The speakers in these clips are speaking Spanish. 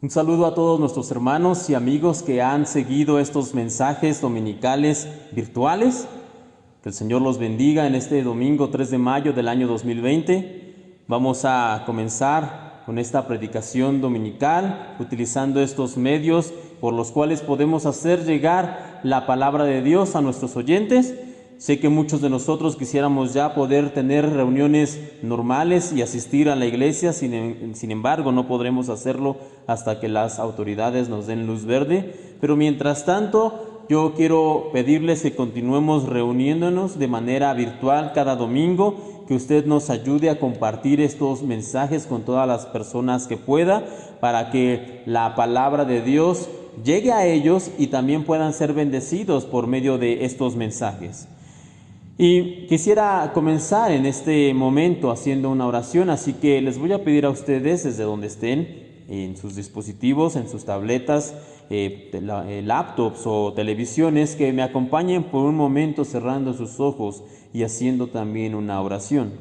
Un saludo a todos nuestros hermanos y amigos que han seguido estos mensajes dominicales virtuales. Que el Señor los bendiga en este domingo 3 de mayo del año 2020. Vamos a comenzar con esta predicación dominical utilizando estos medios por los cuales podemos hacer llegar la palabra de Dios a nuestros oyentes. Sé que muchos de nosotros quisiéramos ya poder tener reuniones normales y asistir a la iglesia, sin embargo no podremos hacerlo hasta que las autoridades nos den luz verde. Pero mientras tanto, yo quiero pedirles que continuemos reuniéndonos de manera virtual cada domingo, que usted nos ayude a compartir estos mensajes con todas las personas que pueda, para que la palabra de Dios llegue a ellos y también puedan ser bendecidos por medio de estos mensajes. Y quisiera comenzar en este momento haciendo una oración, así que les voy a pedir a ustedes desde donde estén, en sus dispositivos, en sus tabletas, laptops o televisiones, que me acompañen por un momento cerrando sus ojos y haciendo también una oración.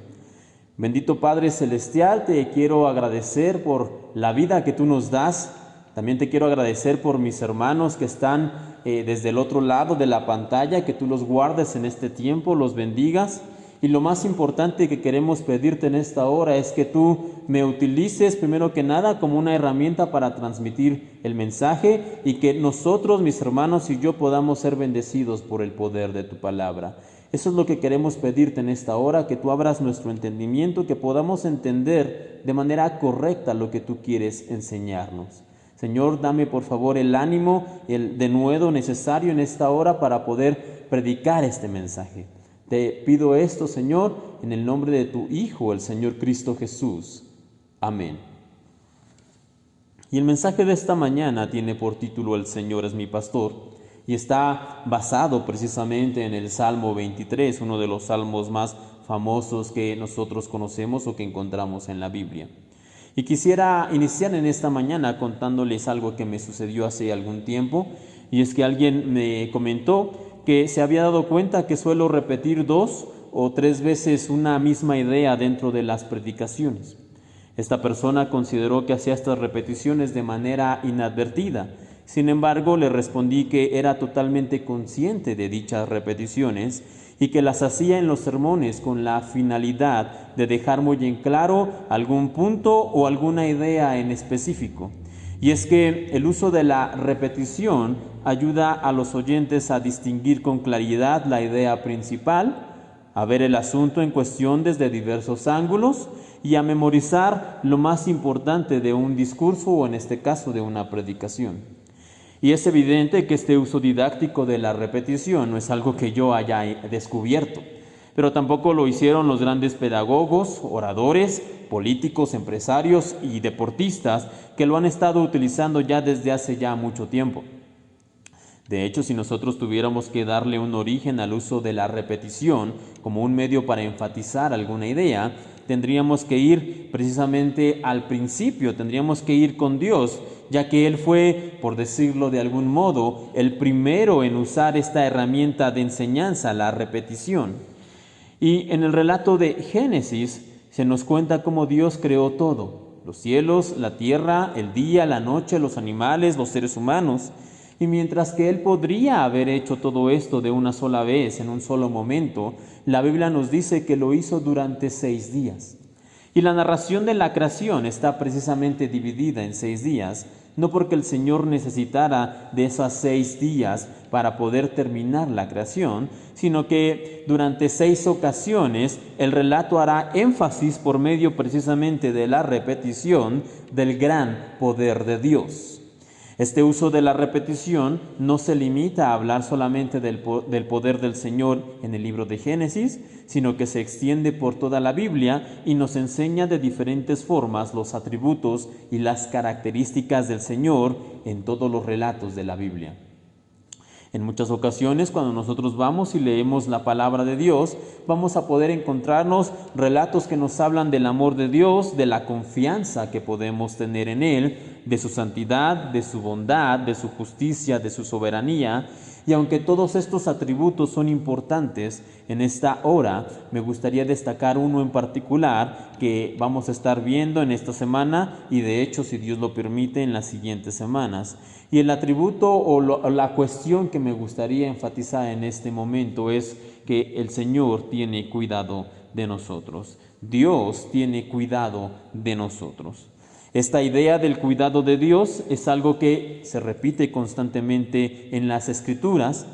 Bendito Padre Celestial, te quiero agradecer por la vida que tú nos das. También te quiero agradecer por mis hermanos que están desde el otro lado de la pantalla, que tú los guardes en este tiempo, los bendigas. Y lo más importante que queremos pedirte en esta hora es que tú me utilices primero que nada como una herramienta para transmitir el mensaje, y que nosotros, mis hermanos y yo, podamos ser bendecidos por el poder de tu palabra. Eso es lo que queremos pedirte en esta hora, que tú abras nuestro entendimiento, que podamos entender de manera correcta lo que tú quieres enseñarnos. Señor, dame por favor el ánimo, el denuedo necesario en esta hora para poder predicar este mensaje. Te pido esto, Señor, en el nombre de tu Hijo, el Señor Cristo Jesús. Amén. Y el mensaje de esta mañana tiene por título El Señor es mi pastor, y está basado precisamente en el Salmo 23, uno de los salmos más famosos que nosotros conocemos o que encontramos en la Biblia. Y quisiera iniciar en esta mañana contándoles algo que me sucedió hace algún tiempo, y es que alguien me comentó que se había dado cuenta que suelo repetir 2 o 3 veces una misma idea dentro de las predicaciones. Esta persona consideró que hacía estas repeticiones de manera inadvertida. Sin embargo, le respondí que era totalmente consciente de dichas repeticiones y que las hacía en los sermones con la finalidad de dejar muy en claro algún punto o alguna idea en específico. Y es que el uso de la repetición ayuda a los oyentes a distinguir con claridad la idea principal, a ver el asunto en cuestión desde diversos ángulos y a memorizar lo más importante de un discurso, o en este caso de una predicación. Y es evidente que este uso didáctico de la repetición no es algo que yo haya descubierto, pero tampoco lo hicieron los grandes pedagogos, oradores, políticos, empresarios y deportistas que lo han estado utilizando ya desde hace ya mucho tiempo. De hecho, si nosotros tuviéramos que darle un origen al uso de la repetición como un medio para enfatizar alguna idea, tendríamos que ir precisamente al principio, tendríamos que ir con Dios, ya que Él fue, por decirlo de algún modo, el primero en usar esta herramienta de enseñanza, la repetición. Y en el relato de Génesis se nos cuenta cómo Dios creó todo: los cielos, la tierra, el día, la noche, los animales, los seres humanos. Y mientras que Él podría haber hecho todo esto de una sola vez, en un solo momento, la Biblia nos dice que lo hizo durante 6 días. Y la narración de la creación está precisamente dividida en 6 días, no porque el Señor necesitara de esos 6 días para poder terminar la creación, sino que durante 6 ocasiones el relato hará énfasis por medio precisamente de la repetición del gran poder de Dios. Este uso de la repetición no se limita a hablar solamente del poder del Señor en el libro de Génesis, sino que se extiende por toda la Biblia y nos enseña de diferentes formas los atributos y las características del Señor en todos los relatos de la Biblia. En muchas ocasiones, cuando nosotros vamos y leemos la palabra de Dios, vamos a poder encontrarnos relatos que nos hablan del amor de Dios, de la confianza que podemos tener en Él, de su santidad, de su bondad, de su justicia, de su soberanía. Y aunque todos estos atributos son importantes, en esta hora me gustaría destacar uno en particular que vamos a estar viendo en esta semana y de hecho, si Dios lo permite, en las siguientes semanas. Y el atributo o la cuestión que me gustaría enfatizar en este momento es que el Señor tiene cuidado de nosotros. Dios tiene cuidado de nosotros. Esta idea del cuidado de Dios es algo que se repite constantemente en las Escrituras,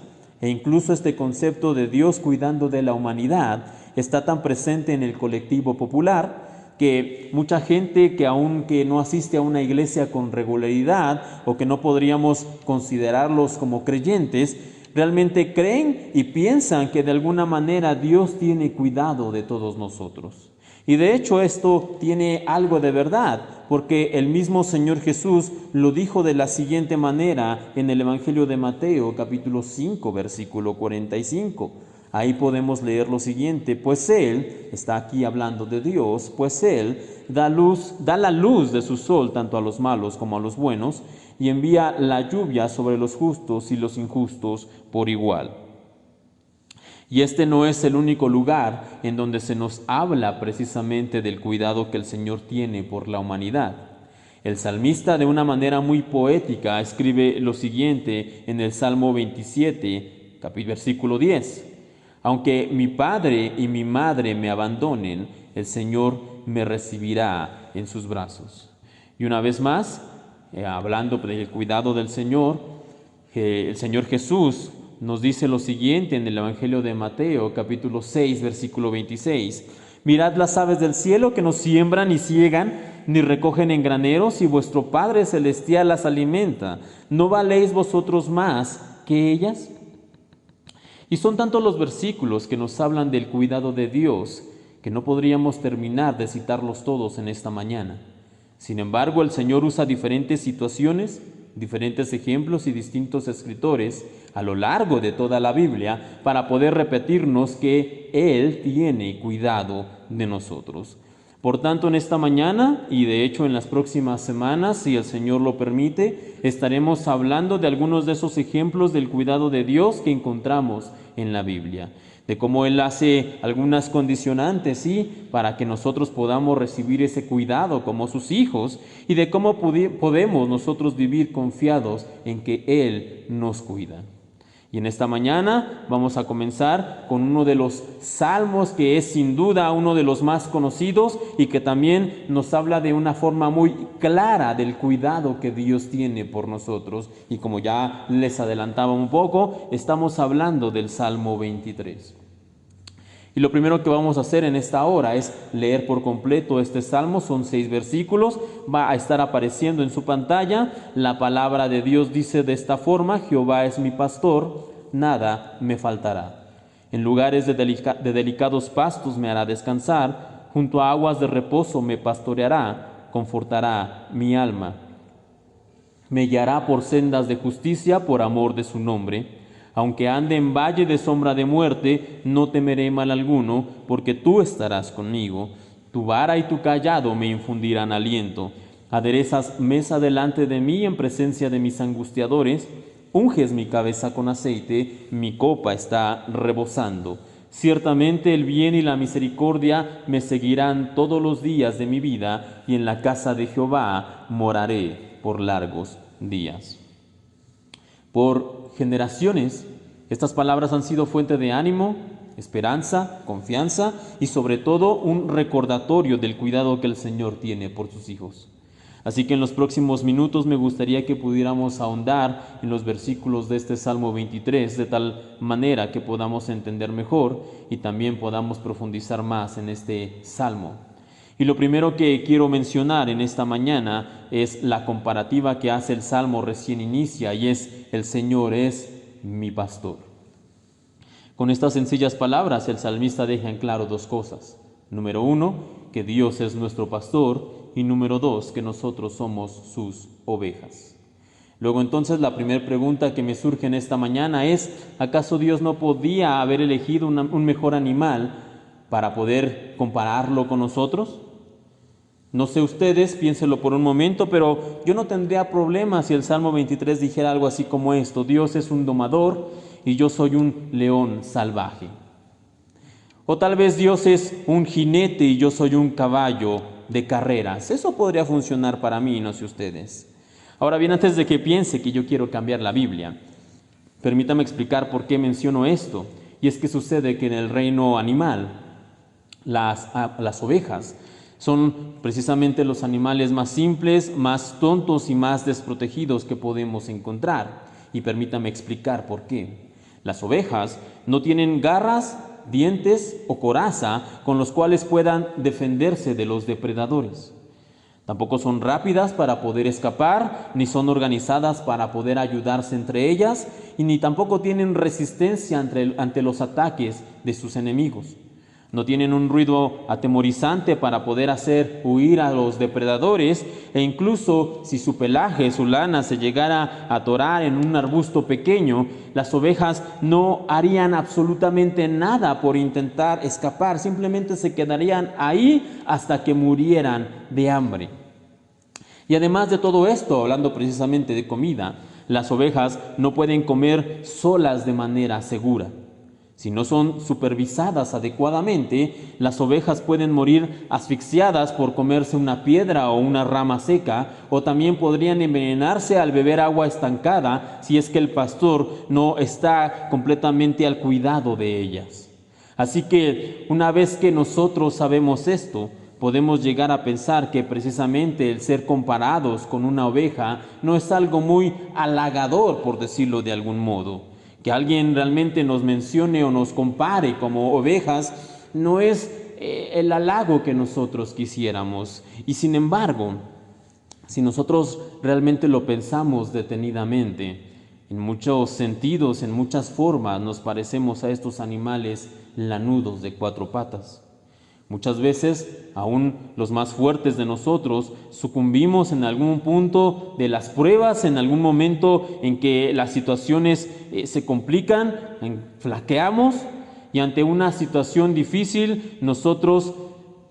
e incluso este concepto de Dios cuidando de la humanidad está tan presente en el colectivo popular que mucha gente que aunque no asiste a una iglesia con regularidad o que no podríamos considerarlos como creyentes, realmente creen y piensan que de alguna manera Dios tiene cuidado de todos nosotros. Y de hecho esto tiene algo de verdad, porque el mismo Señor Jesús lo dijo de la siguiente manera en el Evangelio de Mateo, capítulo 5, versículo 45. Ahí podemos leer lo siguiente: pues Él, está aquí hablando de Dios, pues Él da la luz de su sol tanto a los malos como a los buenos, y envía la lluvia sobre los justos y los injustos por igual. Y este no es el único lugar en donde se nos habla precisamente del cuidado que el Señor tiene por la humanidad. El salmista, de una manera muy poética, escribe lo siguiente en el Salmo 27, versículo 10. Aunque mi padre y mi madre me abandonen, el Señor me recibirá en sus brazos. Y una vez más, hablando del cuidado del Señor, el Señor Jesús nos dice lo siguiente en el Evangelio de Mateo, capítulo 6, versículo 26. Mirad las aves del cielo, que no siembran ni ciegan, ni recogen en graneros, y vuestro Padre Celestial las alimenta. ¿No valéis vosotros más que ellas? Y son tantos los versículos que nos hablan del cuidado de Dios, que no podríamos terminar de citarlos todos en esta mañana. Sin embargo, el Señor usa diferentes situaciones, diferentes ejemplos y distintos escritores a lo largo de toda la Biblia para poder repetirnos que Él tiene cuidado de nosotros. Por tanto, en esta mañana y de hecho en las próximas semanas, si el Señor lo permite, estaremos hablando de algunos de esos ejemplos del cuidado de Dios que encontramos en la Biblia, de cómo Él hace algunas condicionantes, ¿sí?, para que nosotros podamos recibir ese cuidado como sus hijos, y de cómo podemos nosotros vivir confiados en que Él nos cuida. Y en esta mañana vamos a comenzar con uno de los salmos que es sin duda uno de los más conocidos y que también nos habla de una forma muy clara del cuidado que Dios tiene por nosotros. Y como ya les adelantaba un poco, estamos hablando del Salmo 23. Y lo primero que vamos a hacer en esta hora es leer por completo este salmo. Son 6 versículos, va a estar apareciendo en su pantalla. La palabra de Dios dice de esta forma: Jehová es mi pastor, nada me faltará. En lugares de delicados pastos me hará descansar, junto a aguas de reposo me pastoreará, confortará mi alma. Me guiará por sendas de justicia por amor de su nombre. Aunque ande en valle de sombra de muerte, no temeré mal alguno, porque tú estarás conmigo. Tu vara y tu cayado me infundirán aliento. Aderezas mesa delante de mí en presencia de mis angustiadores. Unges mi cabeza con aceite, mi copa está rebosando. Ciertamente el bien y la misericordia me seguirán todos los días de mi vida, y en la casa de Jehová moraré por largos días. Por generaciones, estas palabras han sido fuente de ánimo, esperanza, confianza y sobre todo un recordatorio del cuidado que el Señor tiene por sus hijos. Así que en los próximos minutos me gustaría que pudiéramos ahondar en los versículos de este Salmo 23 de tal manera que podamos entender mejor y también podamos profundizar más en este Salmo. Y lo primero que quiero mencionar en esta mañana es la comparativa que hace el Salmo recién inicia, y es: el Señor es mi pastor. Con estas sencillas palabras el salmista deja en claro 2 cosas. Número 1, que Dios es nuestro pastor, y número 2, que nosotros somos sus ovejas. Luego entonces la primera pregunta que me surge en esta mañana es: ¿acaso Dios no podía haber elegido un mejor animal para poder compararlo con nosotros? No sé ustedes, piénsenlo por un momento, pero yo no tendría problema si el Salmo 23 dijera algo así como esto: Dios es un domador y yo soy un león salvaje. O tal vez Dios es un jinete y yo soy un caballo de carreras. Eso podría funcionar para mí, no sé ustedes. Ahora bien, antes de que piense que yo quiero cambiar la Biblia, permítame explicar por qué menciono esto. Y es que sucede que en el reino animal, las ovejas son precisamente los animales más simples, más tontos y más desprotegidos que podemos encontrar. Y permítame explicar por qué. Las ovejas no tienen garras, dientes o coraza con los cuales puedan defenderse de los depredadores. Tampoco son rápidas para poder escapar, ni son organizadas para poder ayudarse entre ellas, y ni tampoco tienen resistencia ante los ataques de sus enemigos. No tienen un ruido atemorizante para poder hacer huir a los depredadores, e incluso si su pelaje, su lana se llegara a atorar en un arbusto pequeño, las ovejas no harían absolutamente nada por intentar escapar, simplemente se quedarían ahí hasta que murieran de hambre. Y además de todo esto, hablando precisamente de comida, las ovejas no pueden comer solas de manera segura. Si no son supervisadas adecuadamente, las ovejas pueden morir asfixiadas por comerse una piedra o una rama seca, o también podrían envenenarse al beber agua estancada si es que el pastor no está completamente al cuidado de ellas. Así que una vez que nosotros sabemos esto, podemos llegar a pensar que precisamente el ser comparados con una oveja no es algo muy halagador, por decirlo de algún modo. Que alguien realmente nos mencione o nos compare como ovejas no es el halago que nosotros quisiéramos. Y sin embargo, si nosotros realmente lo pensamos detenidamente, en muchos sentidos, en muchas formas, nos parecemos a estos animales lanudos de 4 patas. Muchas veces, aún los más fuertes de nosotros, sucumbimos en algún punto de las pruebas, en algún momento en que las situaciones se complican, flaqueamos, y ante una situación difícil nosotros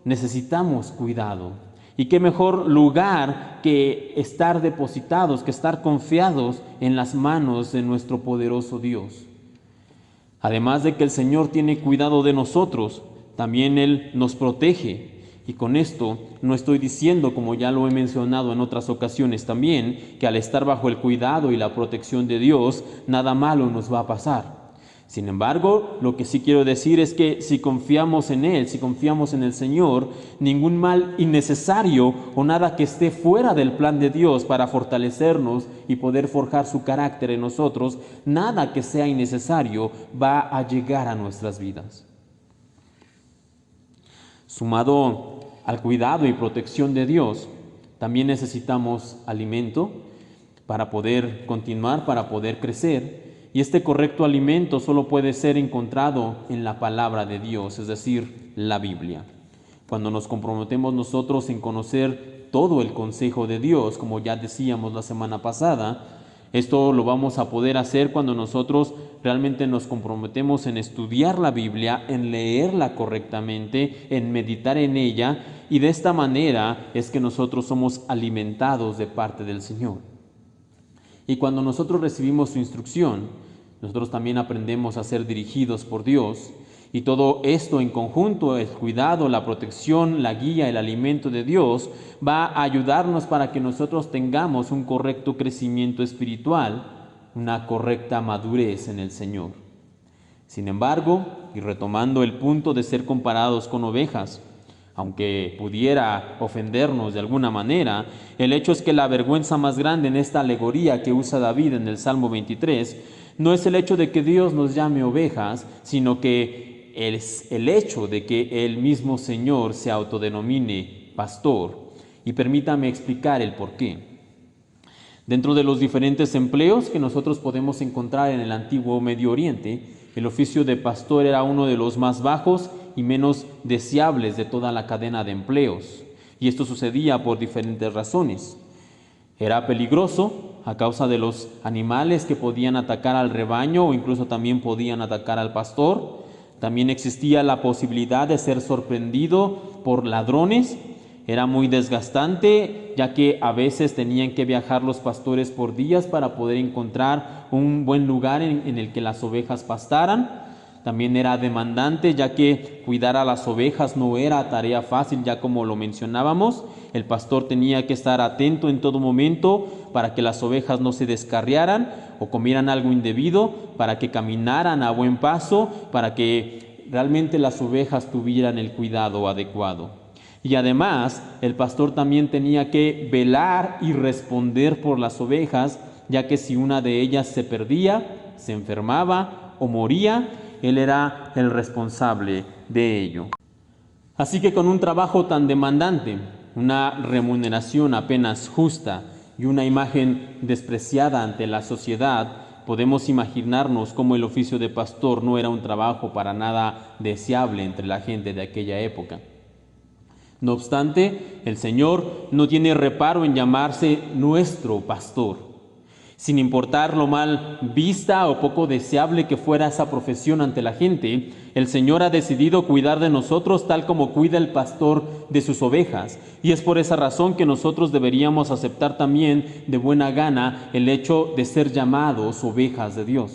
necesitamos cuidado. Y qué mejor lugar que estar depositados, que estar confiados en las manos de nuestro poderoso Dios. Además de que el Señor tiene cuidado de nosotros, también Él nos protege. Y con esto no estoy diciendo, como ya lo he mencionado en otras ocasiones también, que al estar bajo el cuidado y la protección de Dios, nada malo nos va a pasar. Sin embargo, lo que sí quiero decir es que si confiamos en Él, si confiamos en el Señor, ningún mal innecesario o nada que esté fuera del plan de Dios para fortalecernos y poder forjar su carácter en nosotros, nada que sea innecesario va a llegar a nuestras vidas. Sumado al cuidado y protección de Dios, también necesitamos alimento para poder continuar, para poder crecer. Y este correcto alimento solo puede ser encontrado en la palabra de Dios, es decir, la Biblia. Cuando nos comprometemos nosotros en conocer todo el consejo de Dios, como ya decíamos la semana pasada, esto lo vamos a poder hacer cuando nosotros realmente nos comprometemos en estudiar la Biblia, en leerla correctamente, en meditar en ella, y de esta manera es que nosotros somos alimentados de parte del Señor. Y cuando nosotros recibimos su instrucción, nosotros también aprendemos a ser dirigidos por Dios, y todo esto en conjunto, el cuidado, la protección, la guía, el alimento de Dios, va a ayudarnos para que nosotros tengamos un correcto crecimiento espiritual, una correcta madurez en el Señor. Sin embargo, y retomando el punto de ser comparados con ovejas, aunque pudiera ofendernos de alguna manera, el hecho es que la vergüenza más grande en esta alegoría que usa David en el Salmo 23 no es el hecho de que Dios nos llame ovejas, sino que es el hecho de que el mismo Señor se autodenomine pastor. Y permítame explicar el por qué. Dentro de los diferentes empleos que nosotros podemos encontrar en el antiguo Medio Oriente, el oficio de pastor era uno de los más bajos y menos deseables de toda la cadena de empleos. Y esto sucedía por diferentes razones. Era peligroso a causa de los animales que podían atacar al rebaño o incluso también podían atacar al pastor. También existía la posibilidad de ser sorprendido por ladrones Era muy desgastante, ya que a veces tenían que viajar los pastores por días para poder encontrar un buen lugar en el que las ovejas pastaran. También era demandante, ya que cuidar a las ovejas no era tarea fácil, ya como lo mencionábamos. El pastor tenía que estar atento en todo momento para que las ovejas no se descarriaran o comieran algo indebido, para que caminaran a buen paso, para que realmente las ovejas tuvieran el cuidado adecuado. Y además, el pastor también tenía que velar y responder por las ovejas, ya que si una de ellas se perdía, se enfermaba o moría, él era el responsable de ello. Así que con un trabajo tan demandante, una remuneración apenas justa y una imagen despreciada ante la sociedad, podemos imaginarnos cómo el oficio de pastor no era un trabajo para nada deseable entre la gente de aquella época. No obstante, el Señor no tiene reparo en llamarse nuestro pastor. Sin importar lo mal vista o poco deseable que fuera esa profesión ante la gente, el Señor ha decidido cuidar de nosotros tal como cuida el pastor de sus ovejas. Y es por esa razón que nosotros deberíamos aceptar también de buena gana el hecho de ser llamados ovejas de Dios.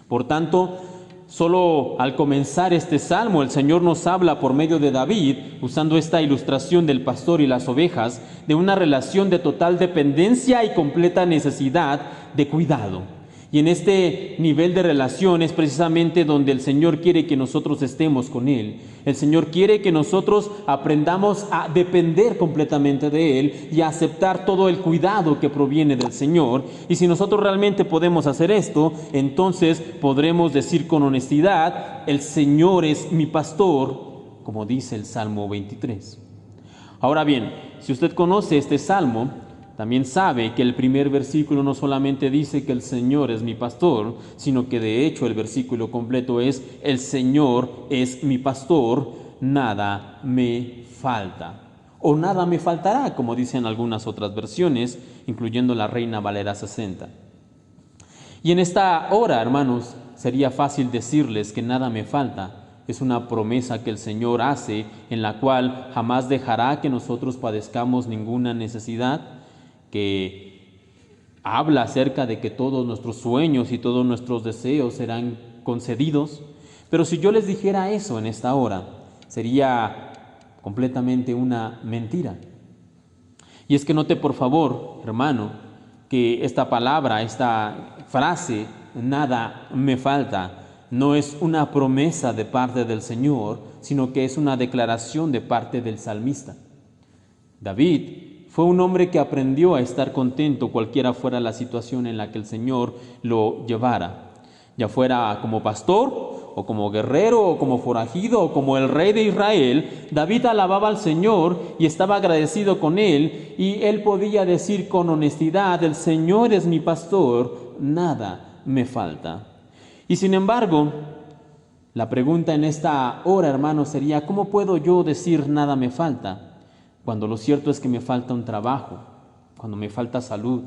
Por tanto, solo al comenzar este salmo, el Señor nos habla por medio de David, usando esta ilustración del pastor y las ovejas, de una relación de total dependencia y completa necesidad de cuidado. Y en este nivel de relación es precisamente donde el Señor quiere que nosotros estemos con Él. El Señor quiere que nosotros aprendamos a depender completamente de Él y a aceptar todo el cuidado que proviene del Señor. Y si nosotros realmente podemos hacer esto, entonces podremos decir con honestidad: el Señor es mi pastor, como dice el Salmo 23. Ahora bien, si usted conoce este salmo, también sabe que el primer versículo no solamente dice que el Señor es mi pastor, sino que de hecho el versículo completo es: el Señor es mi pastor, nada me falta. O nada me faltará, como dicen algunas otras versiones, incluyendo la Reina Valera 60. Y en esta hora, hermanos, sería fácil decirles que nada me falta. Es una promesa que el Señor hace, en la cual jamás dejará que nosotros padezcamos ninguna necesidad, que habla acerca de que todos nuestros sueños y todos nuestros deseos serán concedidos. Pero si yo les dijera eso en esta hora, sería completamente una mentira. Y es que note, por favor, hermano, que esta palabra, esta frase, nada me falta, no es una promesa de parte del Señor, sino que es una declaración de parte del salmista. David fue un hombre que aprendió a estar contento cualquiera fuera la situación en la que el Señor lo llevara, ya fuera como pastor o como guerrero o como forajido o como el rey de Israel. David alababa al Señor y estaba agradecido con Él, y él podía decir con honestidad: el Señor es mi pastor, nada me falta. Y sin embargo, la pregunta en esta hora, hermano, sería: ¿cómo puedo yo decir nada me falta? Cuando lo cierto es que me falta un trabajo, cuando me falta salud,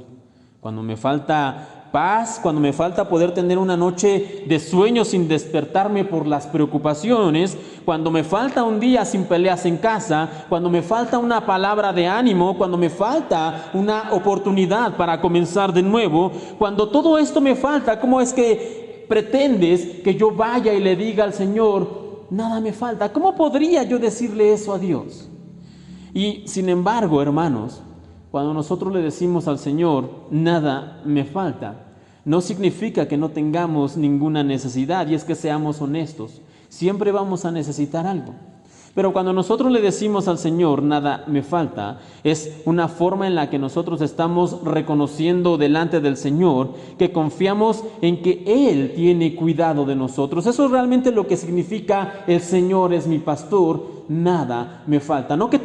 cuando me falta paz, cuando me falta poder tener una noche de sueño sin despertarme por las preocupaciones, cuando me falta un día sin peleas en casa, cuando me falta una palabra de ánimo, cuando me falta una oportunidad para comenzar de nuevo, cuando todo esto me falta, ¿cómo es que pretendes que yo vaya y le diga al Señor: nada me falta? ¿Cómo podría yo decirle eso a Dios? Y sin embargo, hermanos, cuando nosotros le decimos al Señor: nada me falta, no significa que no tengamos ninguna necesidad. Y es que, seamos honestos, siempre vamos a necesitar algo. Pero cuando nosotros le decimos al Señor: nada me falta, es una forma en la que nosotros estamos reconociendo delante del Señor que confiamos en que Él tiene cuidado de nosotros. Eso es realmente lo que significa: el Señor es mi pastor, nada me falta. No que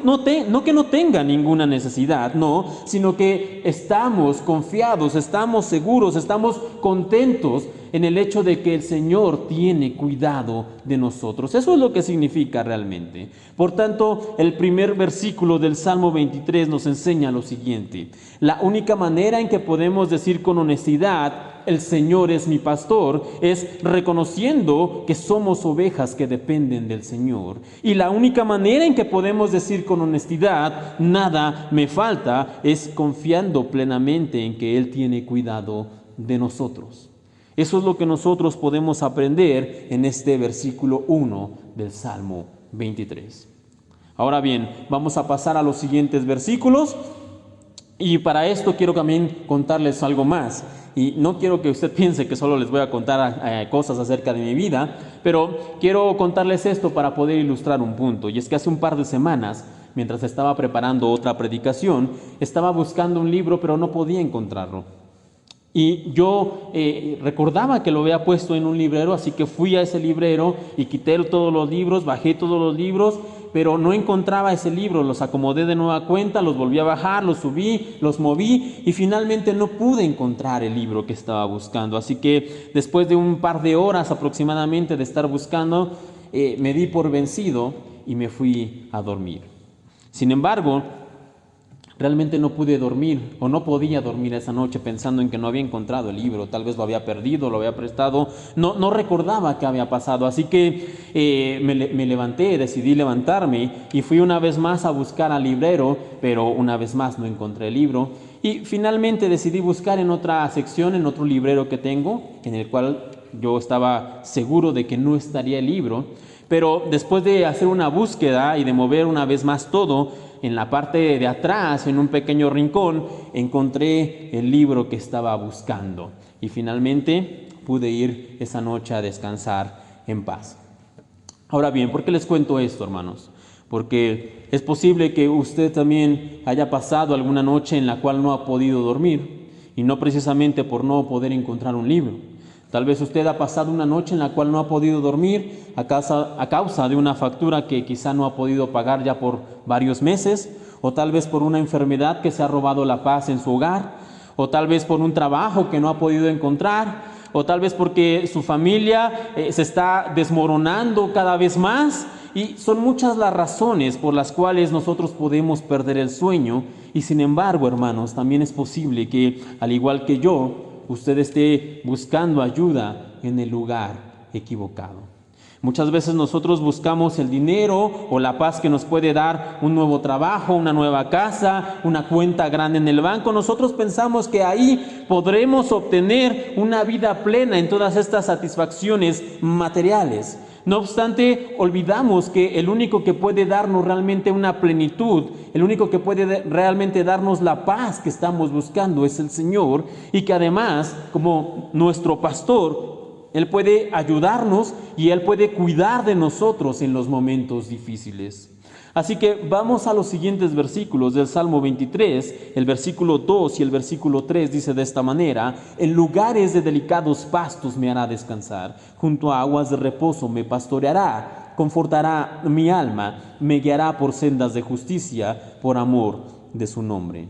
no tenga ninguna necesidad, no, sino que estamos confiados, estamos seguros, estamos contentos en el hecho de que el Señor tiene cuidado de nosotros. Eso es lo que significa realmente. Por tanto, el primer versículo del Salmo 23 nos enseña lo siguiente: la única manera en que podemos decir con honestidad el Señor es mi pastor, es reconociendo que somos ovejas que dependen del Señor. Y la única manera en que podemos decir con honestidad, nada me falta, es confiando plenamente en que Él tiene cuidado de nosotros. Eso es lo que nosotros podemos aprender en este versículo 1 del Salmo 23. Ahora bien, vamos a pasar a los siguientes versículos. Y para esto quiero también contarles algo más. Y no quiero que usted piense que solo les voy a contar cosas acerca de mi vida, pero quiero contarles esto para poder ilustrar un punto. Y es que hace un par de semanas, mientras estaba preparando otra predicación, estaba buscando un libro, pero no podía encontrarlo. Y yo recordaba que lo había puesto en un librero, así que fui a ese librero y quité todos los libros, bajé todos los libros, pero no encontraba ese libro. Los acomodé de nueva cuenta, los volví a bajar, los subí, los moví y finalmente no pude encontrar el libro que estaba buscando. Así que después de un par de horas aproximadamente de estar buscando, me di por vencido y me fui a dormir. Sin embargo, realmente no pude dormir o no podía dormir esa noche pensando en que no había encontrado el libro, tal vez lo había perdido, lo había prestado, no recordaba qué había pasado, así que me levanté, decidí levantarme y fui una vez más a buscar al librero, pero una vez más no encontré el libro y finalmente decidí buscar en otra sección, en otro librero que tengo, en el cual yo estaba seguro de que no estaría el libro, pero después de hacer una búsqueda y de mover una vez más todo, en la parte de atrás, en un pequeño rincón, encontré el libro que estaba buscando. Y finalmente pude ir esa noche a descansar en paz. Ahora bien, ¿por qué les cuento esto, hermanos? Porque es posible que usted también haya pasado alguna noche en la cual no ha podido dormir, y no precisamente por no poder encontrar un libro. Tal vez usted ha pasado una noche en la cual no ha podido dormir a causa de una factura que quizá no ha podido pagar ya por varios meses, o tal vez por una enfermedad que se ha robado la paz en su hogar, o tal vez por un trabajo que no ha podido encontrar, o tal vez porque su familia se está desmoronando cada vez más. Y son muchas las razones por las cuales nosotros podemos perder el sueño. Y sin embargo, hermanos, también es posible que, al igual que yo, usted esté buscando ayuda en el lugar equivocado. Muchas veces nosotros buscamos el dinero o la paz que nos puede dar un nuevo trabajo, una nueva casa, una cuenta grande en el banco. Nosotros pensamos que ahí podremos obtener una vida plena en todas estas satisfacciones materiales. No obstante, olvidamos que el único que puede darnos realmente una plenitud, el único que puede realmente darnos la paz que estamos buscando es el Señor, y que además, como nuestro pastor, Él puede ayudarnos y Él puede cuidar de nosotros en los momentos difíciles. Así que vamos a los siguientes versículos del Salmo 23, el versículo 2 y el versículo 3 dice de esta manera: en lugares de delicados pastos me hará descansar, junto a aguas de reposo me pastoreará, confortará mi alma, me guiará por sendas de justicia, por amor de su nombre.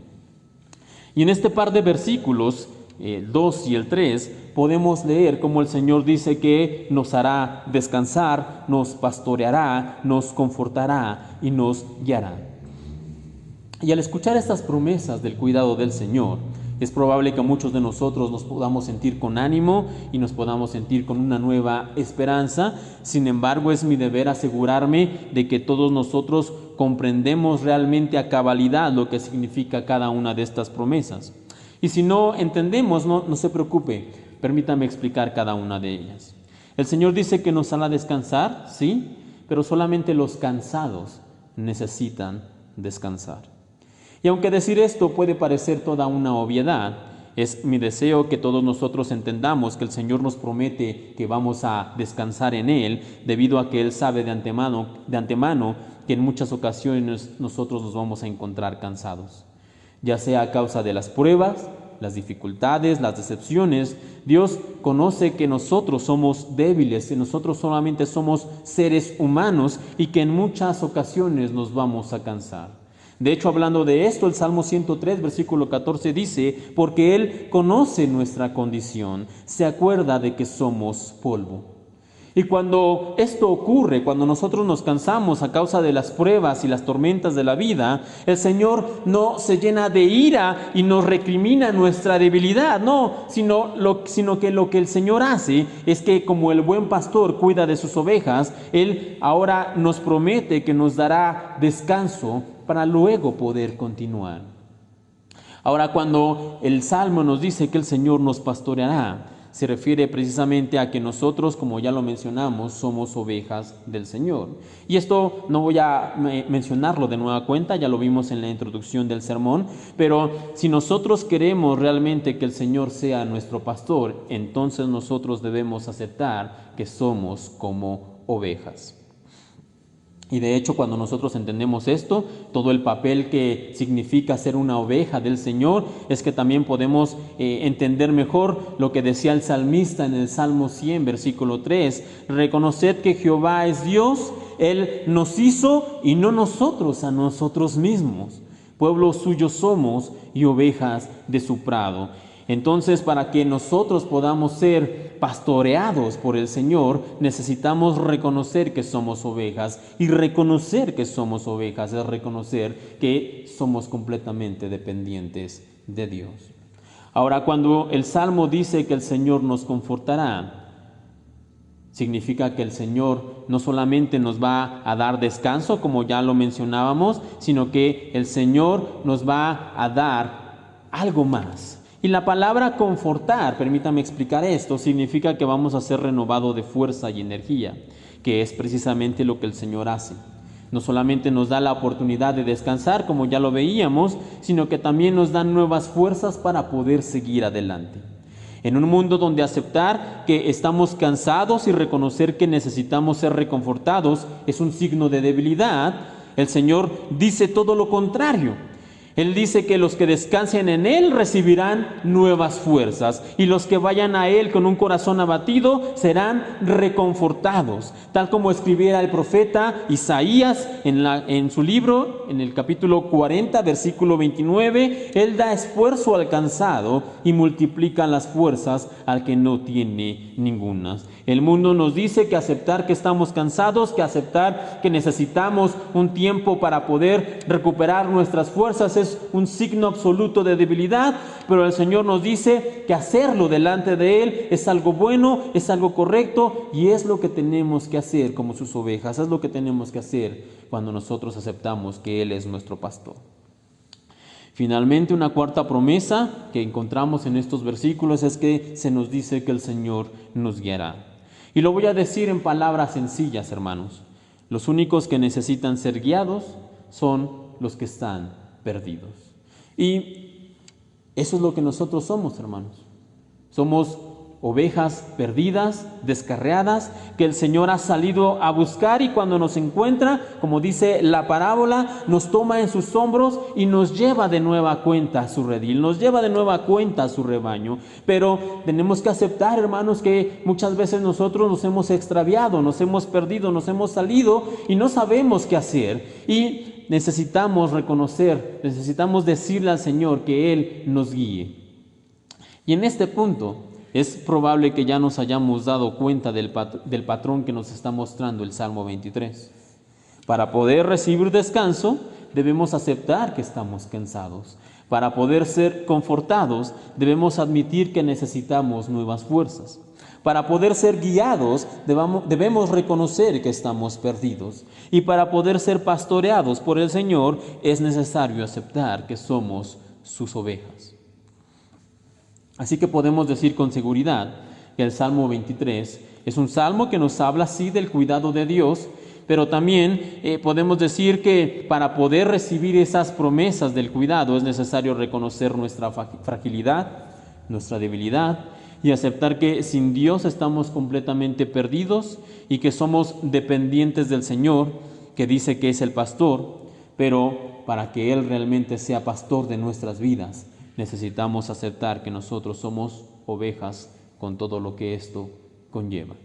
Y en este par de versículos, el 2 y el 3, podemos leer cómo el Señor dice que nos hará descansar, nos pastoreará, nos confortará y nos guiará. Y al escuchar estas promesas del cuidado del Señor, es probable que muchos de nosotros nos podamos sentir con ánimo y nos podamos sentir con una nueva esperanza. Sin embargo, es mi deber asegurarme de que todos nosotros comprendemos realmente a cabalidad lo que significa cada una de estas promesas. Y si no entendemos, no se preocupe, permítame explicar cada una de ellas. El Señor dice que nos hará descansar, sí, pero solamente los cansados necesitan descansar. Y aunque decir esto puede parecer toda una obviedad, es mi deseo que todos nosotros entendamos que el Señor nos promete que vamos a descansar en Él, debido a que Él sabe de antemano que en muchas ocasiones nosotros nos vamos a encontrar cansados. Ya sea a causa de las pruebas, las dificultades, las decepciones. Dios conoce que nosotros somos débiles, que nosotros solamente somos seres humanos y que en muchas ocasiones nos vamos a cansar. De hecho, hablando de esto, el Salmo 103, versículo 14 dice: porque Él conoce nuestra condición, se acuerda de que somos polvo. Y cuando esto ocurre, cuando nosotros nos cansamos a causa de las pruebas y las tormentas de la vida, el Señor no se llena de ira y nos recrimina nuestra debilidad, no, sino que lo que el Señor hace es que como el buen pastor cuida de sus ovejas, Él ahora nos promete que nos dará descanso para luego poder continuar. Ahora, cuando el Salmo nos dice que el Señor nos pastoreará, se refiere precisamente a que nosotros, como ya lo mencionamos, somos ovejas del Señor. Y esto no voy a mencionarlo de nueva cuenta, ya lo vimos en la introducción del sermón, pero si nosotros queremos realmente que el Señor sea nuestro pastor, entonces nosotros debemos aceptar que somos como ovejas. Y de hecho, cuando nosotros entendemos esto, todo el papel que significa ser una oveja del Señor, es que también podemos entender mejor lo que decía el salmista en el Salmo 100, versículo 3. Reconoced que Jehová es Dios, Él nos hizo y no nosotros a nosotros mismos. Pueblo suyo somos y ovejas de su prado. Entonces, para que nosotros podamos ser pastoreados por el Señor, necesitamos reconocer que somos ovejas. Y reconocer que somos ovejas es reconocer que somos completamente dependientes de Dios. Ahora, cuando el Salmo dice que el Señor nos confortará, significa que el Señor no solamente nos va a dar descanso, como ya lo mencionábamos, sino que el Señor nos va a dar algo más. Y la palabra confortar, permítame explicar esto, significa que vamos a ser renovados de fuerza y energía, que es precisamente lo que el Señor hace. No solamente nos da la oportunidad de descansar, como ya lo veíamos, sino que también nos da nuevas fuerzas para poder seguir adelante. En un mundo donde aceptar que estamos cansados y reconocer que necesitamos ser reconfortados es un signo de debilidad, el Señor dice todo lo contrario. Él dice que los que descansen en Él recibirán nuevas fuerzas y los que vayan a Él con un corazón abatido serán reconfortados. Tal como escribiera el profeta Isaías en su libro, en el capítulo 40, versículo 29, Él da esfuerzo al cansado y multiplica las fuerzas al que no tiene ningunas. El mundo nos dice que aceptar que estamos cansados, que aceptar que necesitamos un tiempo para poder recuperar nuestras fuerzas es un signo absoluto de debilidad, pero el Señor nos dice que hacerlo delante de Él es algo bueno, es algo correcto y es lo que tenemos que hacer como sus ovejas, es lo que tenemos que hacer cuando nosotros aceptamos que Él es nuestro pastor. Finalmente, una cuarta promesa que encontramos en estos versículos es que se nos dice que el Señor nos guiará. Y lo voy a decir en palabras sencillas, hermanos. Los únicos que necesitan ser guiados son los que están perdidos. Y eso es lo que nosotros somos, hermanos. Somos ovejas perdidas, descarriadas, que el Señor ha salido a buscar y cuando nos encuentra, como dice la parábola, nos toma en sus hombros y nos lleva de nueva cuenta a su redil, nos lleva de nueva cuenta a su rebaño. Pero tenemos que aceptar, hermanos, que muchas veces nosotros nos hemos extraviado, nos hemos perdido, nos hemos salido y no sabemos qué hacer. Y necesitamos reconocer, necesitamos decirle al Señor que Él nos guíe. Y en este punto es probable que ya nos hayamos dado cuenta del patrón que nos está mostrando el Salmo 23. Para poder recibir descanso, debemos aceptar que estamos cansados. Para poder ser confortados, debemos admitir que necesitamos nuevas fuerzas. Para poder ser guiados, debemos reconocer que estamos perdidos. Y para poder ser pastoreados por el Señor, es necesario aceptar que somos sus ovejas. Así que podemos decir con seguridad que el Salmo 23 es un salmo que nos habla sí del cuidado de Dios, pero también podemos decir que para poder recibir esas promesas del cuidado es necesario reconocer nuestra fragilidad, nuestra debilidad y aceptar que sin Dios estamos completamente perdidos y que somos dependientes del Señor, que dice que es el pastor, pero para que Él realmente sea pastor de nuestras vidas, necesitamos aceptar que nosotros somos ovejas con todo lo que esto conlleva.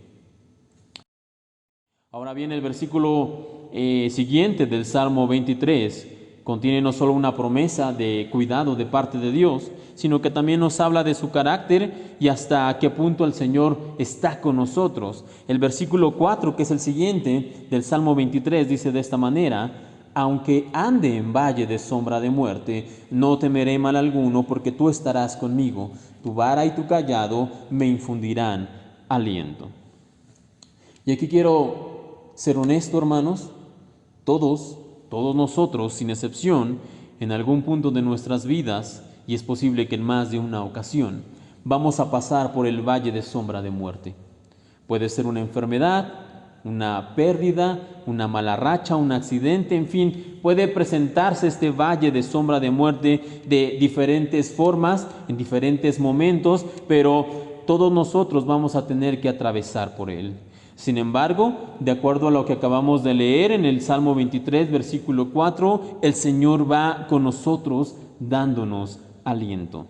Ahora bien, el versículo siguiente del Salmo 23 contiene no solo una promesa de cuidado de parte de Dios, sino que también nos habla de su carácter y hasta qué punto el Señor está con nosotros. El versículo 4, que es el siguiente del Salmo 23, dice de esta manera: aunque ande en valle de sombra de muerte, no temeré mal alguno, porque tú estarás conmigo. Tu vara y tu cayado me infundirán aliento. Y aquí quiero ser honesto, hermanos. Todos nosotros, sin excepción, en algún punto de nuestras vidas, y es posible que en más de una ocasión, vamos a pasar por el valle de sombra de muerte. Puede ser una enfermedad, una pérdida, una mala racha, un accidente, en fin, puede presentarse este valle de sombra de muerte de diferentes formas, en diferentes momentos, pero todos nosotros vamos a tener que atravesar por él. Sin embargo, de acuerdo a lo que acabamos de leer en el Salmo 23, versículo 4, el Señor va con nosotros dándonos aliento.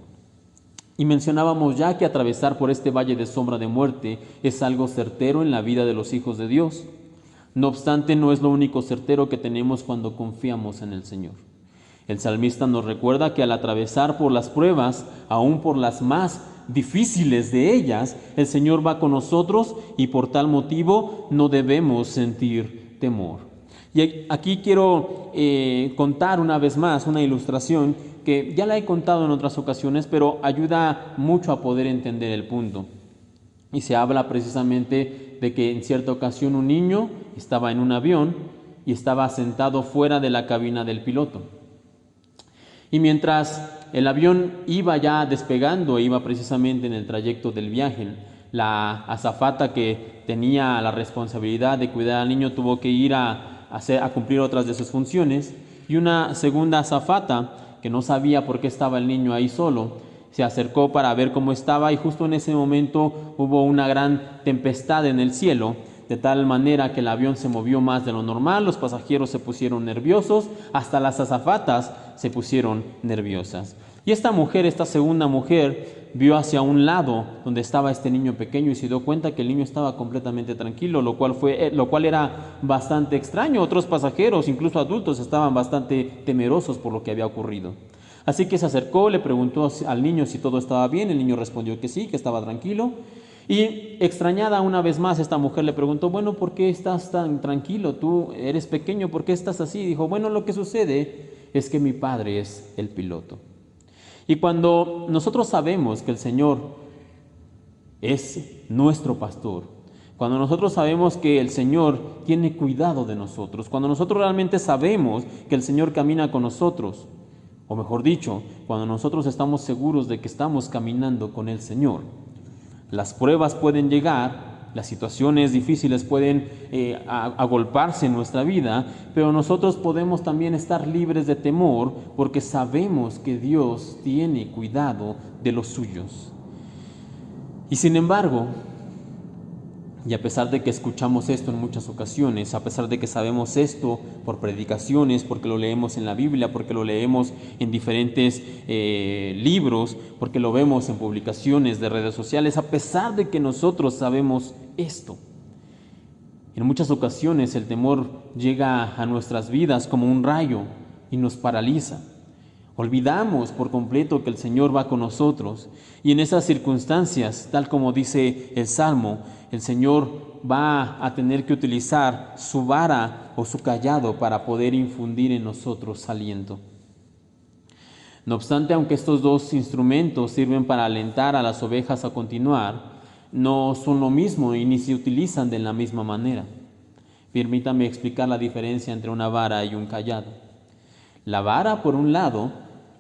Y mencionábamos ya que atravesar por este valle de sombra de muerte es algo certero en la vida de los hijos de Dios. No obstante, no es lo único certero que tenemos cuando confiamos en el Señor. El salmista nos recuerda que al atravesar por las pruebas, aún por las más difíciles de ellas, el Señor va con nosotros y por tal motivo no debemos sentir temor. Y aquí quiero contar una vez más una ilustración que ya la he contado en otras ocasiones, pero ayuda mucho a poder entender el punto. Y se habla precisamente de que en cierta ocasión un niño estaba en un avión y estaba sentado fuera de la cabina del piloto. Y mientras el avión iba ya despegando, iba precisamente en el trayecto del viaje, la azafata que tenía la responsabilidad de cuidar al niño tuvo que ir a cumplir otras de sus funciones, y una segunda azafata que no sabía por qué estaba el niño ahí solo, se acercó para ver cómo estaba, y justo en ese momento hubo una gran tempestad en el cielo, de tal manera que el avión se movió más de lo normal, los pasajeros se pusieron nerviosos, hasta las azafatas se pusieron nerviosas. Y esta segunda mujer, vio hacia un lado donde estaba este niño pequeño y se dio cuenta que el niño estaba completamente tranquilo, lo cual era bastante extraño. Otros pasajeros, incluso adultos, estaban bastante temerosos por lo que había ocurrido. Así que se acercó, le preguntó al niño si todo estaba bien. El niño respondió que sí, que estaba tranquilo. Y extrañada una vez más, esta mujer le preguntó: bueno, ¿por qué estás tan tranquilo? Tú eres pequeño, ¿por qué estás así? Dijo: bueno, lo que sucede es que mi padre es el piloto. Y cuando nosotros sabemos que el Señor es nuestro pastor, cuando nosotros sabemos que el Señor tiene cuidado de nosotros, cuando nosotros realmente sabemos que el Señor camina con nosotros, o mejor dicho, cuando nosotros estamos seguros de que estamos caminando con el Señor, las pruebas pueden llegar, las situaciones difíciles pueden agolparse en nuestra vida, pero nosotros podemos también estar libres de temor porque sabemos que Dios tiene cuidado de los suyos. Y sin embargo, y a pesar de que escuchamos esto en muchas ocasiones, a pesar de que sabemos esto por predicaciones, porque lo leemos en la Biblia, porque lo leemos en diferentes libros, porque lo vemos en publicaciones de redes sociales, a pesar de que nosotros sabemos esto, en muchas ocasiones el temor llega a nuestras vidas como un rayo y nos paraliza. Olvidamos por completo que el Señor va con nosotros, y en esas circunstancias, tal como dice el Salmo, el Señor va a tener que utilizar su vara o su cayado para poder infundir en nosotros aliento. No obstante, aunque estos dos instrumentos sirven para alentar a las ovejas a continuar, no son lo mismo y ni se utilizan de la misma manera. Permítame explicar la diferencia entre una vara y un cayado. La vara, por un lado,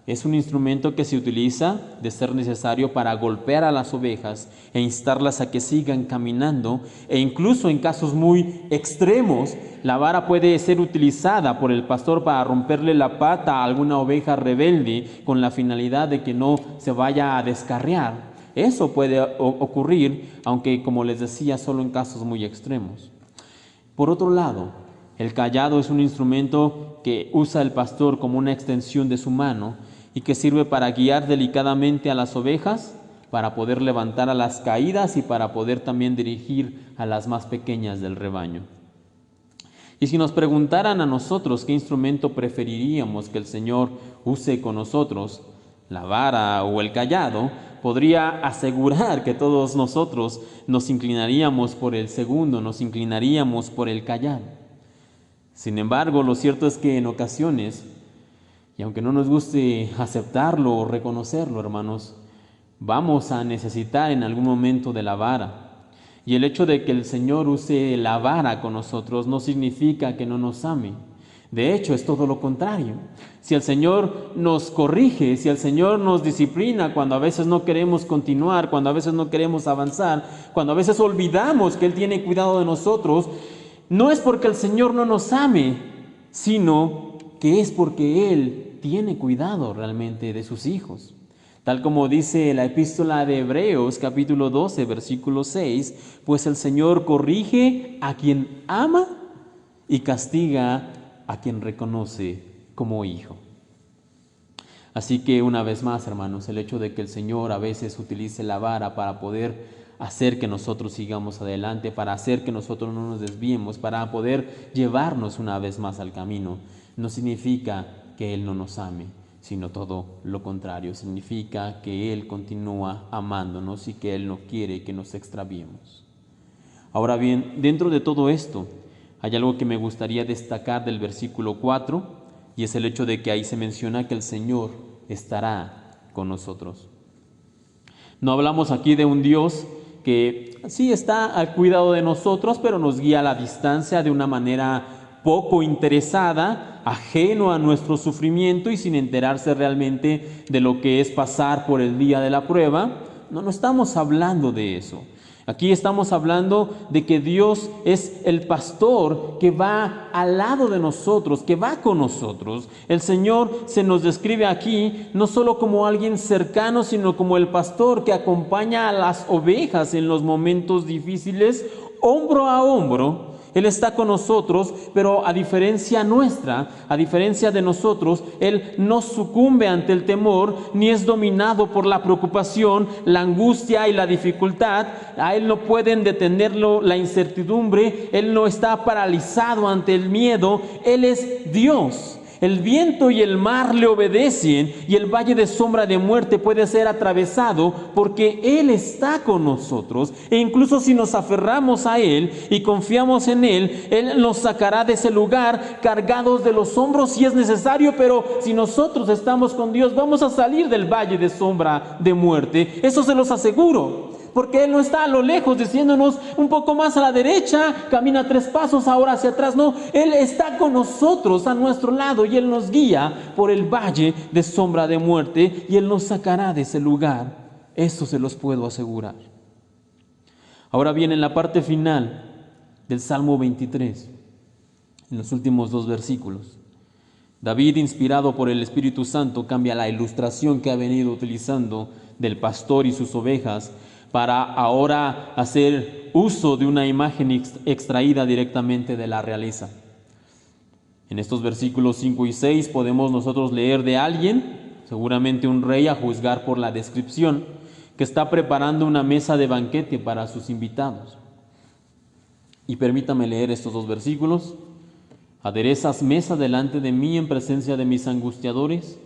es un instrumento que se utiliza, de ser necesario, para golpear a las ovejas e instarlas a que sigan caminando, e incluso en casos muy extremos, la vara puede ser utilizada por el pastor para romperle la pata a alguna oveja rebelde con la finalidad de que no se vaya a descarriar. Eso puede ocurrir, aunque, como les decía, solo en casos muy extremos. Por otro lado, el cayado es un instrumento que usa el pastor como una extensión de su mano y que sirve para guiar delicadamente a las ovejas, para poder levantar a las caídas y para poder también dirigir a las más pequeñas del rebaño. Y si nos preguntaran a nosotros qué instrumento preferiríamos que el Señor use con nosotros, la vara o el cayado, podría asegurar que todos nosotros nos inclinaríamos por el segundo, nos inclinaríamos por el cayado. Sin embargo, lo cierto es que en ocasiones, y aunque no nos guste aceptarlo o reconocerlo, hermanos, vamos a necesitar en algún momento de la vara. Y el hecho de que el Señor use la vara con nosotros no significa que no nos ame. De hecho, es todo lo contrario. Si el Señor nos corrige, si el Señor nos disciplina cuando a veces no queremos continuar, cuando a veces no queremos avanzar, cuando a veces olvidamos que Él tiene cuidado de nosotros, no es porque el Señor no nos ame, sino que es porque Él tiene cuidado realmente de sus hijos. Tal como dice la epístola de Hebreos, capítulo 12, versículo 6, pues el Señor corrige a quien ama y castiga a quien reconoce como hijo. Así que una vez más, hermanos, el hecho de que el Señor a veces utilice la vara para poder hacer que nosotros sigamos adelante, para hacer que nosotros no nos desviemos, para poder llevarnos una vez más al camino, no significa que Él no nos ame, sino todo lo contrario. Significa que Él continúa amándonos y que Él no quiere que nos extraviemos. Ahora bien, dentro de todo esto, hay algo que me gustaría destacar del versículo 4, y es el hecho de que ahí se menciona que el Señor estará con nosotros. No hablamos aquí de un Dios que sí está al cuidado de nosotros, pero nos guía a la distancia de una manera poco interesada, ajeno a nuestro sufrimiento y sin enterarse realmente de lo que es pasar por el día de la prueba. No estamos hablando de eso. Aquí estamos hablando de que Dios es el pastor que va al lado de nosotros, que va con nosotros. El Señor se nos describe aquí no solo como alguien cercano, sino como el pastor que acompaña a las ovejas en los momentos difíciles, hombro a hombro. Él está con nosotros, pero a diferencia nuestra, a diferencia de nosotros, Él no sucumbe ante el temor, ni es dominado por la preocupación, la angustia y la dificultad. A Él no pueden detenerlo la incertidumbre, Él no está paralizado ante el miedo. Él es Dios. El viento y el mar le obedecen y el valle de sombra de muerte puede ser atravesado porque Él está con nosotros. E incluso si nos aferramos a Él y confiamos en Él, Él nos sacará de ese lugar cargados de los hombros si es necesario, pero si nosotros estamos con Dios, vamos a salir del valle de sombra de muerte. Eso se los aseguro. Porque Él no está a lo lejos diciéndonos un poco más a la derecha, camina 3 pasos ahora hacia atrás. No, Él está con nosotros a nuestro lado y Él nos guía por el valle de sombra de muerte y Él nos sacará de ese lugar. Eso se los puedo asegurar. Ahora bien, en la parte final del Salmo 23, en los últimos 2 versículos, David, inspirado por el Espíritu Santo, cambia la ilustración que ha venido utilizando del pastor y sus ovejas para ahora hacer uso de una imagen extraída directamente de la realeza. En estos versículos 5 y 6 podemos nosotros leer de alguien, seguramente un rey a juzgar por la descripción, que está preparando una mesa de banquete para sus invitados. Y permítame leer estos 2 versículos. Aderezas mesa delante de mí en presencia de mis angustiadores,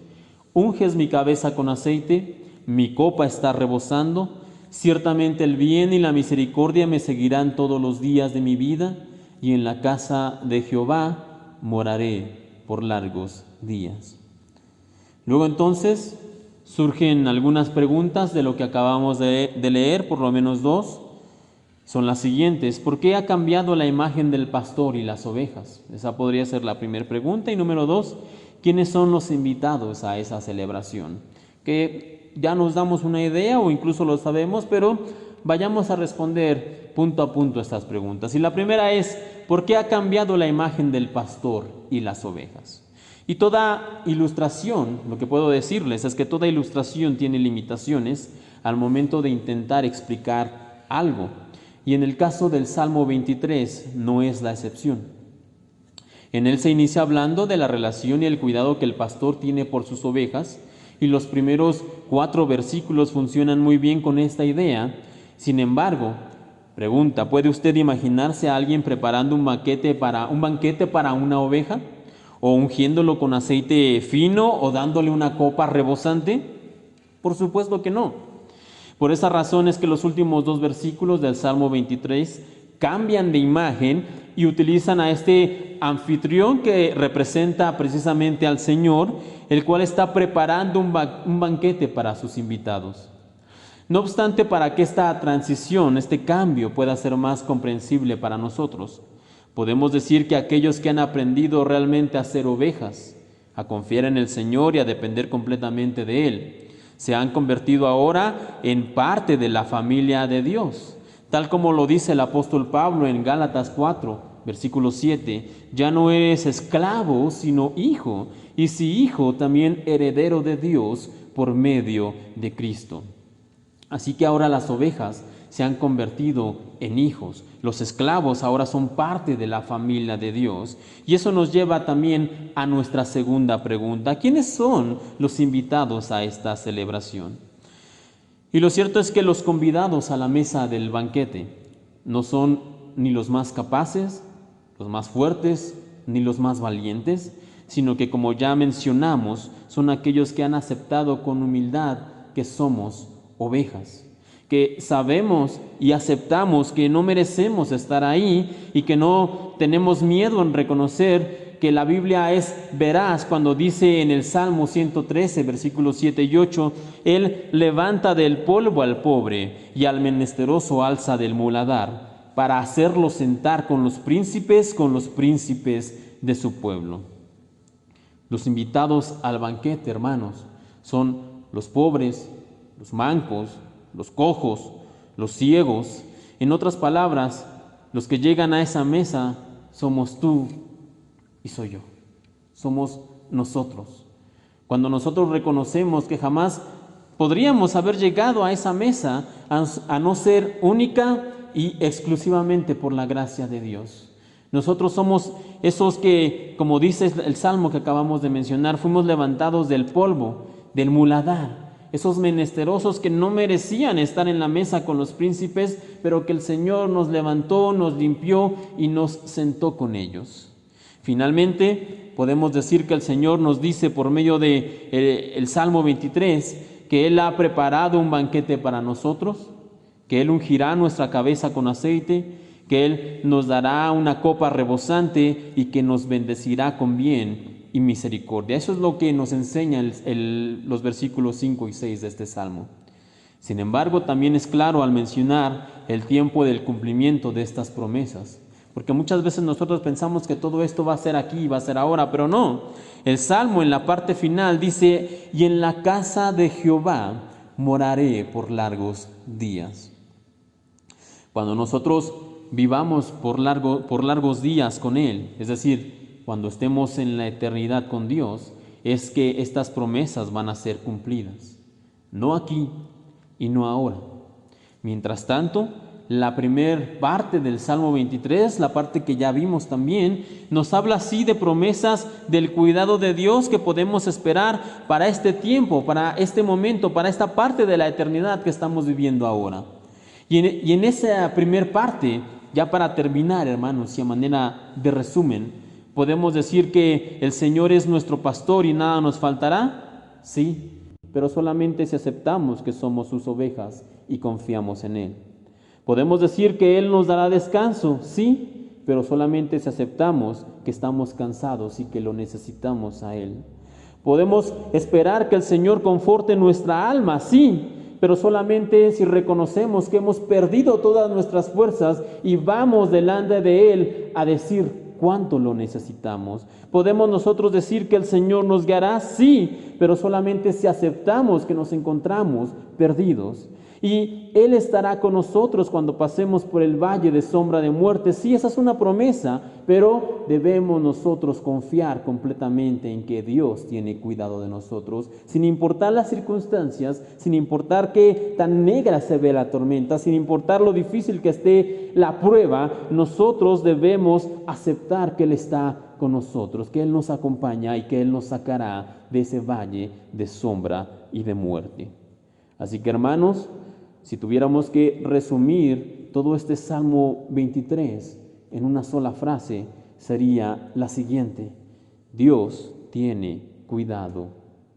unges mi cabeza con aceite, mi copa está rebosando. Ciertamente el bien y la misericordia me seguirán todos los días de mi vida, y en la casa de Jehová moraré por largos días. Luego entonces surgen algunas preguntas de lo que acabamos de leer, por lo menos 2. Son las siguientes: ¿por qué ha cambiado la imagen del pastor y las ovejas? Esa podría ser la primera pregunta. Y número 2, ¿quiénes son los invitados a esa celebración? Que ya nos damos una idea o incluso lo sabemos, pero vayamos a responder punto a punto estas preguntas. Y la primera es: ¿por qué ha cambiado la imagen del pastor y las ovejas? Y toda ilustración, lo que puedo decirles es que toda ilustración tiene limitaciones al momento de intentar explicar algo. Y en el caso del Salmo 23 no es la excepción. En él se inicia hablando de la relación y el cuidado que el pastor tiene por sus ovejas, y los primeros 4 versículos funcionan muy bien con esta idea. Sin embargo, Pregunta, ¿puede usted imaginarse a alguien preparando un banquete para una oveja? ¿O ungiéndolo con aceite fino o dándole una copa rebosante? Por supuesto que no. Por esa razón es que los últimos dos versículos del Salmo 23 cambian de imagen y utilizan a este anfitrión que representa precisamente al Señor, el cual está preparando un banquete para sus invitados. No obstante, para que esta transición, este cambio pueda ser más comprensible para nosotros, podemos decir que aquellos que han aprendido realmente a ser ovejas, a confiar en el Señor y a depender completamente de Él, se han convertido ahora en parte de la familia de Dios. Tal como lo dice el apóstol Pablo en Gálatas 4, versículo 7, ya no eres esclavo, sino hijo, y si hijo, también heredero de Dios por medio de Cristo. Así que ahora las ovejas se han convertido en hijos. Los esclavos ahora son parte de la familia de Dios. Y eso nos lleva también a nuestra segunda pregunta. ¿Quiénes son los invitados a esta celebración? Y lo cierto es que los convidados a la mesa del banquete no son ni los más capaces, los más fuertes, ni los más valientes, sino que, como ya mencionamos, son aquellos que han aceptado con humildad que somos ovejas, que sabemos y aceptamos que no merecemos estar ahí y que no tenemos miedo en reconocer que la Biblia es veraz cuando dice en el Salmo 113, versículos 7 y 8, Él levanta del polvo al pobre y al menesteroso alza del muladar para hacerlo sentar con los príncipes de su pueblo. Los invitados al banquete, hermanos, son los pobres, los mancos, los cojos, los ciegos. En otras palabras, los que llegan a esa mesa somos tú y soy yo. Somos nosotros. Cuando nosotros reconocemos que jamás podríamos haber llegado a esa mesa a no ser única y exclusivamente por la gracia de Dios. Nosotros somos esos que, como dice el Salmo que acabamos de mencionar, fuimos levantados del polvo, del muladar. Esos menesterosos que no merecían estar en la mesa con los príncipes, pero que el Señor nos levantó, nos limpió y nos sentó con ellos. Finalmente, podemos decir que el Señor nos dice por medio de el Salmo 23 que Él ha preparado un banquete para nosotros, que Él ungirá nuestra cabeza con aceite, que Él nos dará una copa rebosante y que nos bendecirá con bien y misericordia. Eso es lo que nos enseña los versículos 5 y 6 de este Salmo. Sin embargo, también es claro al mencionar el tiempo del cumplimiento de estas promesas, porque muchas veces nosotros pensamos que todo esto va a ser aquí, va a ser ahora, pero no. El Salmo en la parte final dice, y en la casa de Jehová moraré por largos días. Cuando nosotros vivamos por largos días con Él, es decir, cuando estemos en la eternidad con Dios, es que estas promesas van a ser cumplidas. No aquí y no ahora. Mientras tanto, la primera parte del Salmo 23, la parte que ya vimos también, nos habla así de promesas del cuidado de Dios que podemos esperar para este tiempo, para este momento, para esta parte de la eternidad que estamos viviendo ahora. Y en esa primera parte, ya para terminar, hermanos, y a manera de resumen, ¿podemos decir que el Señor es nuestro pastor y nada nos faltará? Sí, pero solamente si aceptamos que somos sus ovejas y confiamos en Él. ¿Podemos decir que Él nos dará descanso? Sí, pero solamente si aceptamos que estamos cansados y que lo necesitamos a Él. ¿Podemos esperar que el Señor conforte nuestra alma? Sí, pero solamente si reconocemos que hemos perdido todas nuestras fuerzas y vamos delante de Él a decir cuánto lo necesitamos. ¿Podemos nosotros decir que el Señor nos guiará? Sí, pero solamente si aceptamos que nos encontramos perdidos. Y Él estará con nosotros cuando pasemos por el valle de sombra de muerte. Sí, esa es una promesa, pero debemos nosotros confiar completamente en que Dios tiene cuidado de nosotros, sin importar las circunstancias, sin importar qué tan negra se ve la tormenta, sin importar lo difícil que esté la prueba, nosotros debemos aceptar que Él está con nosotros, que Él nos acompaña y que Él nos sacará de ese valle de sombra y de muerte. Así que, hermanos, si tuviéramos que resumir todo este Salmo 23 en una sola frase sería la siguiente: Dios tiene cuidado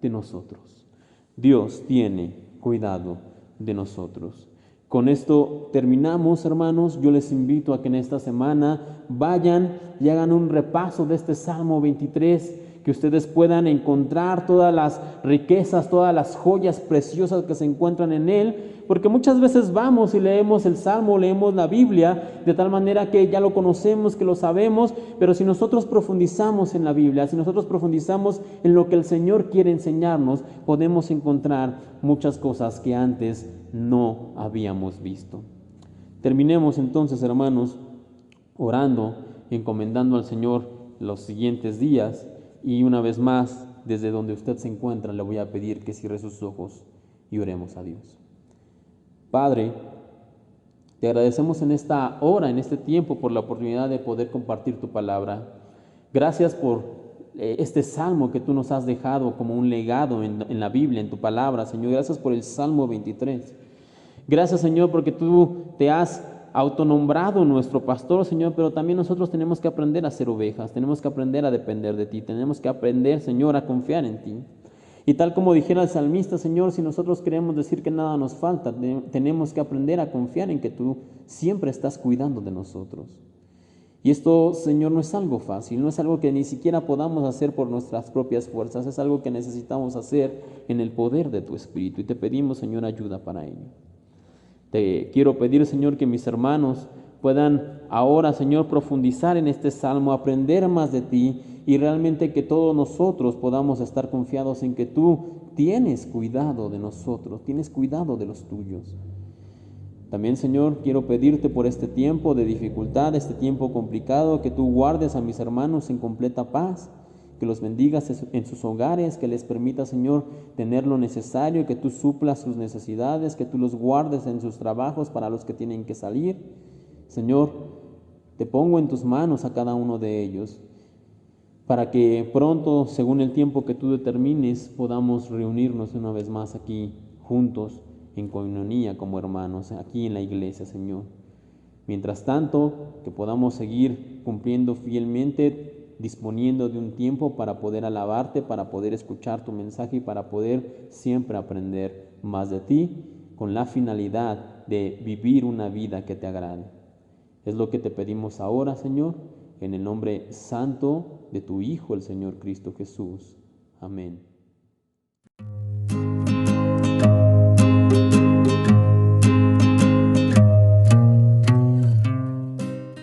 de nosotros. Dios tiene cuidado de nosotros. Con esto terminamos, hermanos. Yo les invito a que en esta semana vayan y hagan un repaso de este Salmo 23, que ustedes puedan encontrar todas las riquezas, todas las joyas preciosas que se encuentran en él, porque muchas veces vamos y leemos el Salmo, leemos la Biblia, de tal manera que ya lo conocemos, que lo sabemos, pero si nosotros profundizamos en la Biblia, si nosotros profundizamos en lo que el Señor quiere enseñarnos, podemos encontrar muchas cosas que antes no habíamos visto. Terminemos entonces, hermanos, orando, encomendando al Señor los siguientes días. Y una vez más, desde donde usted se encuentra, le voy a pedir que cierre sus ojos y oremos a Dios. Padre, te agradecemos en esta hora, en este tiempo, por la oportunidad de poder compartir tu palabra. Gracias por este salmo que tú nos has dejado como un legado en la Biblia, en tu palabra, Señor. Gracias por el Salmo 23. Gracias, Señor, porque tú te has autonombrado nuestro pastor, Señor, pero también nosotros tenemos que aprender a ser ovejas, tenemos que aprender a depender de ti, tenemos que aprender, Señor, a confiar en ti. Y tal como dijera el salmista, Señor, si nosotros queremos decir que nada nos falta, tenemos que aprender a confiar en que tú siempre estás cuidando de nosotros. Y esto, Señor, no es algo fácil, no es algo que ni siquiera podamos hacer por nuestras propias fuerzas, es algo que necesitamos hacer en el poder de tu Espíritu. Y te pedimos, Señor, ayuda para ello. Te quiero pedir, Señor, que mis hermanos puedan ahora, Señor, profundizar en este salmo, aprender más de ti y realmente que todos nosotros podamos estar confiados en que tú tienes cuidado de nosotros, tienes cuidado de los tuyos. También, Señor, quiero pedirte por este tiempo de dificultad, este tiempo complicado, que tú guardes a mis hermanos en completa paz, que los bendigas en sus hogares, que les permita, Señor, tener lo necesario, que tú suplas sus necesidades, que tú los guardes en sus trabajos para los que tienen que salir. Señor, te pongo en tus manos a cada uno de ellos, para que pronto, según el tiempo que tú determines, podamos reunirnos una vez más aquí juntos, en coinonía como hermanos, aquí en la iglesia, Señor. Mientras tanto, que podamos seguir cumpliendo fielmente, disponiendo de un tiempo para poder alabarte, para poder escuchar tu mensaje y para poder siempre aprender más de ti, con la finalidad de vivir una vida que te agrade. Es lo que te pedimos ahora, Señor, en el nombre santo de tu Hijo, el Señor Cristo Jesús. Amén.